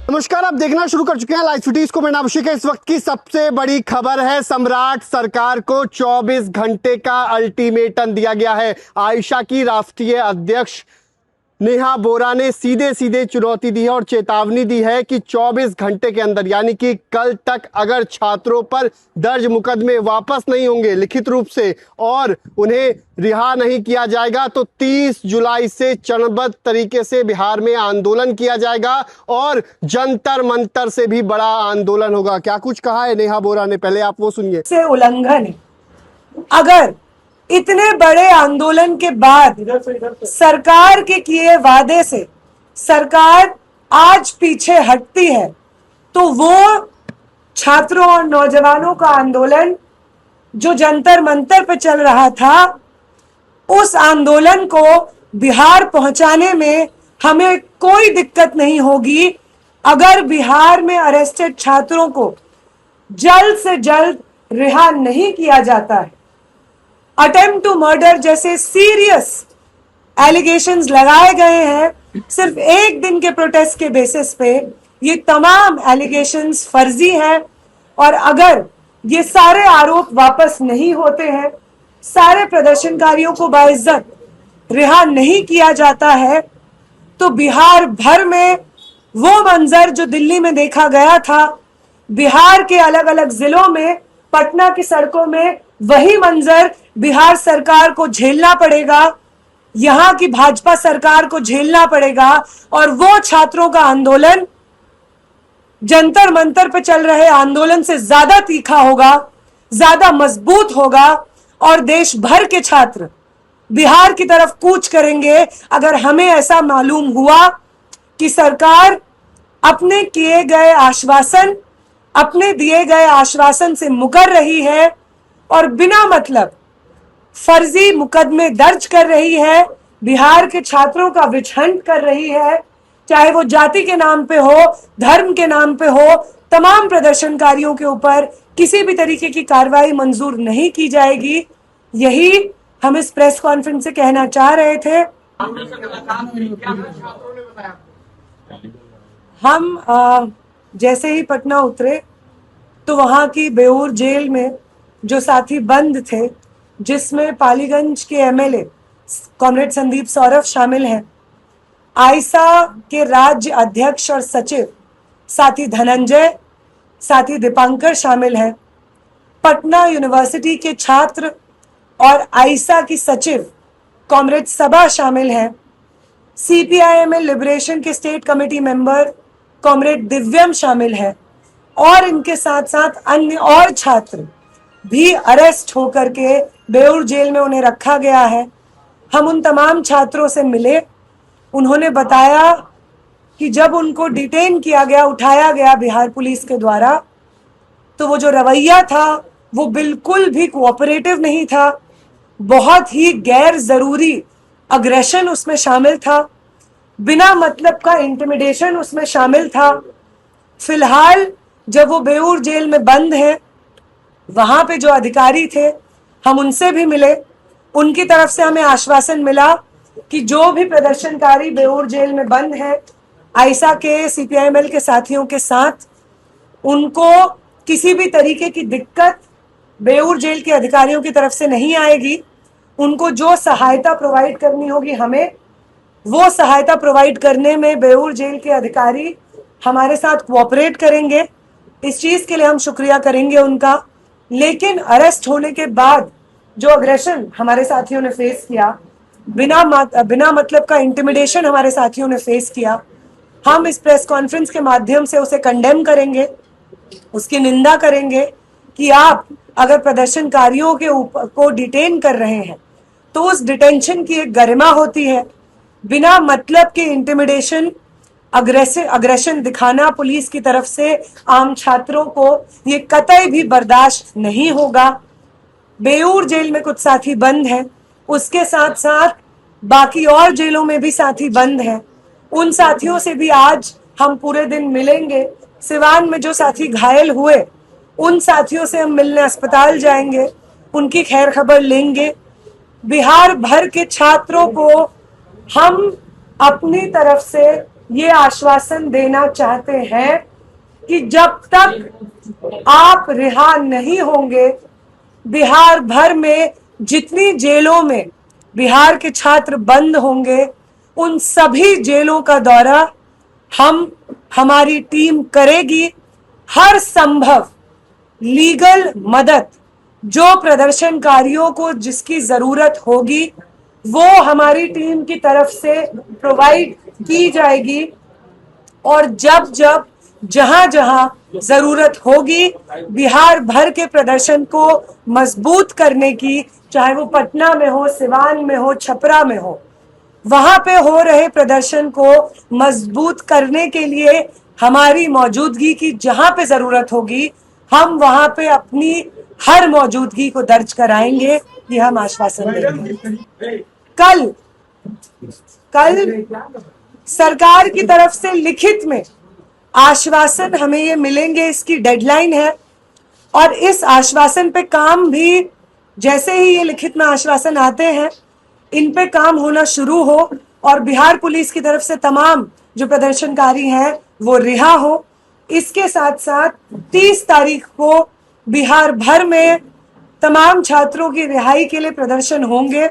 नमस्कार, आप देखना शुरू कर चुके हैं लाइव सिटीज को। मैं अभिषेक है। इस वक्त की सबसे बड़ी खबर है, सम्राट सरकार को 24 घंटे का अल्टीमेटम दिया गया है। आयशा की राष्ट्रीय अध्यक्ष नेहा बोरा ने सीधे सीधे चुनौती दी है और चेतावनी दी है कि 24 घंटे के अंदर, यानी कि कल तक अगर छात्रों पर दर्ज मुकदमे वापस नहीं होंगे लिखित रूप से और उन्हें रिहा नहीं किया जाएगा, तो 30 जुलाई से चरणबद्ध तरीके से बिहार में आंदोलन किया जाएगा और जंतर मंतर से भी बड़ा आंदोलन होगा। क्या कुछ कहा है नेहा बोरा ने, पहले आप वो सुनिए। से उल्लंघन, अगर इतने बड़े आंदोलन के बाद सरकार के किए वादे से सरकार आज पीछे हटती है, तो वो छात्रों और नौजवानों का आंदोलन जो जंतर मंतर पे चल रहा था, उस आंदोलन को बिहार पहुंचाने में हमें कोई दिक्कत नहीं होगी अगर बिहार में अरेस्टेड छात्रों को जल्द से जल्द रिहा नहीं किया जाता है। अटेम्प्ट टू मर्डर जैसे सीरियस एलिगेशंस लगाए गए हैं सिर्फ एक दिन के प्रोटेस्ट के बेसिस पे। ये तमाम एलिगेशंस फर्जी हैं और अगर ये सारे आरोप वापस नहीं होते हैं, सारे प्रदर्शनकारियों को बाइज्जत रिहा नहीं किया जाता है, तो बिहार भर में वो मंजर जो दिल्ली में देखा गया था, बिहार के अलग अलग जिलों में, पटना की सड़कों में वही मंजर बिहार सरकार को झेलना पड़ेगा, यहां की भाजपा सरकार को झेलना पड़ेगा और वो छात्रों का आंदोलन जंतर मंतर पे चल रहे आंदोलन से ज्यादा तीखा होगा, ज्यादा मजबूत होगा और देश भर के छात्र बिहार की तरफ कूच करेंगे अगर हमें ऐसा मालूम हुआ कि सरकार अपने किए गए आश्वासन, अपने दिए गए आश्वासन से मुकर रही है और बिना मतलब फर्जी मुकदमे दर्ज कर रही है, बिहार के छात्रों का विछंट कर रही है, चाहे वो जाति के नाम पे हो, धर्म के नाम पे हो। तमाम प्रदर्शनकारियों के ऊपर किसी भी तरीके की कार्रवाई मंजूर नहीं की जाएगी। यही हम इस प्रेस कॉन्फ्रेंस से कहना चाह रहे थे। हम जैसे ही पटना उतरे तो वहां की बेऊर जेल में जो साथी बंद थे, जिसमें पालीगंज के एमएलए कॉमरेड संदीप सौरभ शामिल हैं, आयशा के राज्य अध्यक्ष और सचिव साथी धनंजय, साथी दीपांकर शामिल हैं, पटना यूनिवर्सिटी के छात्र और आयशा की सचिव कॉमरेड सबा शामिल हैं, सीपीआईएमएल लिबरेशन के स्टेट कमेटी मेंबर कॉमरेड दिव्यम शामिल है और इनके साथ साथ अन्य और छात्र भी अरेस्ट होकर के बेऊर जेल में उन्हें रखा गया है। हम उन तमाम छात्रों से मिले, उन्होंने बताया कि जब उनको डिटेन किया गया, उठाया गया बिहार पुलिस के द्वारा, तो वो जो रवैया था वो बिल्कुल भी कोऑपरेटिव नहीं था, बहुत ही गैर जरूरी अग्रेशन उसमें शामिल था, बिना मतलब का इंटिमिडेशन उसमें शामिल था। फिलहाल जब वो बेऊर जेल में बंद है, वहां पे जो अधिकारी थे हम उनसे भी मिले, उनकी तरफ से हमें आश्वासन मिला कि जो भी प्रदर्शनकारी बेऊर जेल में बंद है, आयशा के सीपीआईएमएल के साथियों के साथ, उनको किसी भी तरीके की दिक्कत बेऊर जेल के अधिकारियों की तरफ से नहीं आएगी। उनको जो सहायता प्रोवाइड करनी होगी हमें, वो सहायता प्रोवाइड करने में बेऊर जेल के अधिकारी हमारे साथ कोऑपरेट करेंगे। इस चीज के लिए हम शुक्रिया करेंगे उनका। लेकिन अरेस्ट होने के बाद जो अग्रेशन हमारे साथियों ने फेस किया, बिना मतलब का इंटिमिडेशन हमारे साथियों ने फेस किया, हम इस प्रेस कॉन्फ्रेंस के माध्यम से उसे कंडेम करेंगे, उसकी निंदा करेंगे कि आप अगर प्रदर्शनकारियों के ऊपर को डिटेन कर रहे हैं तो उस डिटेंशन की एक गरिमा होती है। बिना मतलब के इंटिमिडेशन, अग्रेशन दिखाना पुलिस की तरफ से आम छात्रों को ये कतई भी बर्दाश्त नहीं होगा। बेऊर जेल में कुछ साथी बंद हैं, उसके साथ साथ बाकी और जेलों में भी साथी बंद हैं। उन साथियों से भी आज हम पूरे दिन मिलेंगे। सिवान में जो साथी घायल हुए उन साथियों से हम मिलने अस्पताल जाएंगे, उनकी खैर खबर लेंगे। बिहार भर के छात्रों को हम अपनी तरफ से ये आश्वासन देना चाहते हैं कि जब तक आप रिहा नहीं होंगे, बिहार भर में जितनी जेलों में बिहार के छात्र बंद होंगे उन सभी जेलों का दौरा हमारी टीम करेगी। हर संभव लीगल मदद जो प्रदर्शनकारियों को जिसकी जरूरत होगी वो हमारी टीम की तरफ से प्रोवाइड की जाएगी। और जब जब जहां जहां जरूरत होगी बिहार भर के प्रदर्शन को मजबूत करने की, चाहे वो पटना में हो, सिवान में हो, छपरा में हो, वहां पे हो रहे प्रदर्शन को मजबूत करने के लिए हमारी मौजूदगी की जहां पे जरूरत होगी हम वहां पे अपनी हर मौजूदगी को दर्ज कराएंगे, ये हम आश्वासन देंगे। कल सरकार की तरफ से लिखित में आश्वासन हमें ये मिलेंगे, इसकी डेडलाइन है और इस आश्वासन पे काम भी जैसे ही ये लिखित में आश्वासन आते हैं इन पे काम होना शुरू हो और बिहार पुलिस की तरफ से तमाम जो प्रदर्शनकारी हैं वो रिहा हो। इसके साथ साथ 30 तारीख को बिहार भर में तमाम छात्रों की रिहाई के लिए प्रदर्शन होंगे।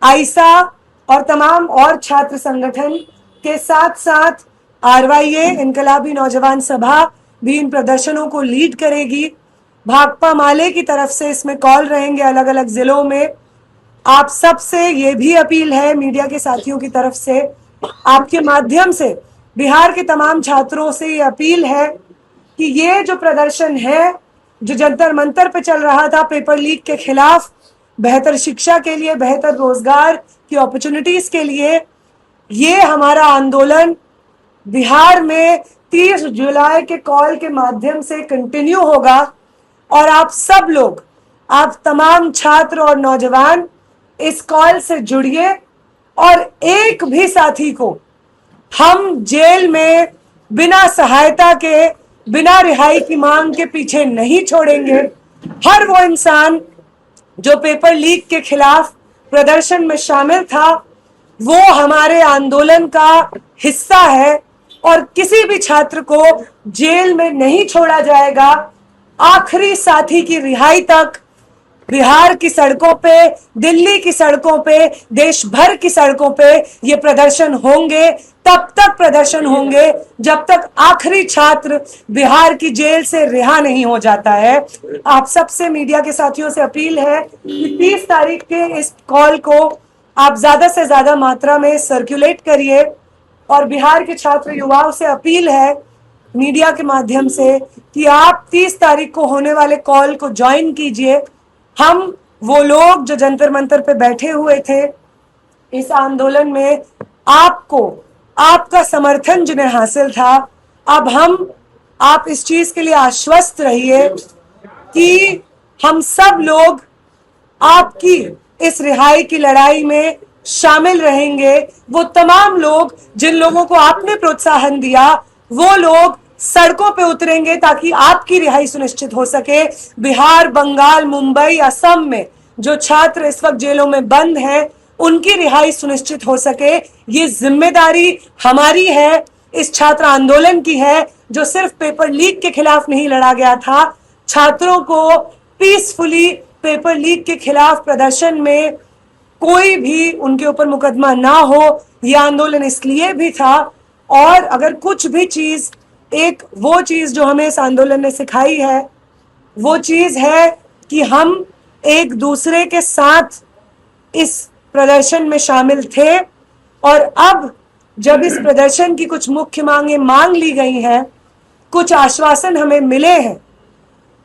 आईसा और तमाम और छात्र संगठन के साथ साथ आरवाईए इनकलाबी नौजवान सभा भी इन प्रदर्शनों को लीड करेगी। भाकपा माले की तरफ से इसमें कॉल रहेंगे अलग अलग जिलों में। आप सबसे ये भी अपील है मीडिया के साथियों की तरफ से, आपके माध्यम से बिहार के तमाम छात्रों से ये अपील है कि ये जो प्रदर्शन है जो जंतर मंतर पे चल रहा था पेपर लीक के खिलाफ, बेहतर शिक्षा के लिए, बेहतर रोजगार की अपॉर्चुनिटीज के लिए, ये हमारा आंदोलन बिहार में 30 जुलाई के कॉल के माध्यम से कंटिन्यू होगा। और आप सब लोग, आप तमाम छात्र और नौजवान इस कॉल से जुड़िए और एक भी साथी को हम जेल में बिना सहायता के, बिना रिहाई की मांग के पीछे नहीं छोड़ेंगे। हर वो इंसान जो पेपर लीक के खिलाफ प्रदर्शन में शामिल था वो हमारे आंदोलन का हिस्सा है और किसी भी छात्र को जेल में नहीं छोड़ा जाएगा। आखिरी साथी की रिहाई तक बिहार की सड़कों पे, दिल्ली की सड़कों पे, देश भर की सड़कों पे ये प्रदर्शन होंगे। तब तक प्रदर्शन होंगे जब तक आखिरी छात्र बिहार की जेल से रिहा नहीं हो जाता है। आप सबसे मीडिया के साथियों से अपील है कि 30 तारीख के इस कॉल को आप ज्यादा से ज्यादा मात्रा में सर्कुलेट करिए और बिहार के छात्र युवाओं से अपील है मीडिया के माध्यम से कि आप 30 तारीख को होने वाले कॉल को ज्वाइन कीजिए। हम वो लोग जो जंतर मंतर पे बैठे हुए थे इस आंदोलन में, आपको, आपका समर्थन जिन्हें हासिल था, अब आप इस चीज के लिए आश्वस्त रहिए कि हम सब लोग आपकी इस रिहाई की लड़ाई में शामिल रहेंगे। वो तमाम लोग जिन लोगों को आपने प्रोत्साहन दिया वो लोग सड़कों पे उतरेंगे ताकि आपकी रिहाई सुनिश्चित हो सके। बिहार, बंगाल, मुंबई, असम में जो छात्र इस वक्त जेलों में बंद हैं उनकी रिहाई सुनिश्चित हो सके। ये जिम्मेदारी हमारी है, इस छात्र आंदोलन की है जो सिर्फ पेपर लीक के खिलाफ नहीं लड़ा गया था। छात्रों को पीसफुली पेपर लीक के खिलाफ प्रदर्शन में कोई भी उनके ऊपर मुकदमा ना हो, यह आंदोलन इसलिए भी था। और अगर कुछ भी चीज, एक वो चीज जो हमें इस आंदोलन ने सिखाई है वो चीज है कि हम एक दूसरे के साथ इस प्रदर्शन में शामिल थे। और अब जब इस प्रदर्शन की कुछ मुख्य मांगें मांग ली गई हैं, कुछ आश्वासन हमें मिले हैं,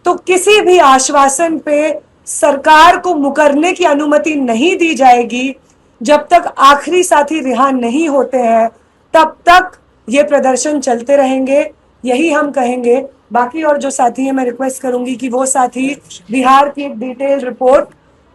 तो किसी भी आश्वासन पे सरकार को मुकरने की अनुमति नहीं दी जाएगी। जब तक आखिरी साथी रिहा नहीं होते हैं तब तक ये प्रदर्शन चलते रहेंगे, यही हम कहेंगे। बाकी और जो साथी हैं मैं रिक्वेस्ट करूंगी कि वो साथी बिहार की एक डिटेल रिपोर्ट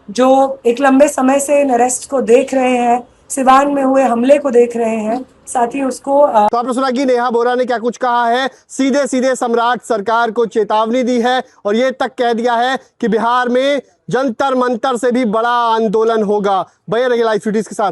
जो एक लंबे समय से इन अरेस्ट को देख रहे हैं, सिवान में हुए हमले को देख रहे हैं, साथी उसको तो आपने सुना कि नेहा बोरा ने क्या कुछ कहा है। सीधे सीधे सम्राट सरकार को चेतावनी दी है और ये तक कह दिया है कि बिहार में जंतर मंतर से भी बड़ा आंदोलन होगा। बने रहिए लाइव सिटीज के साथ।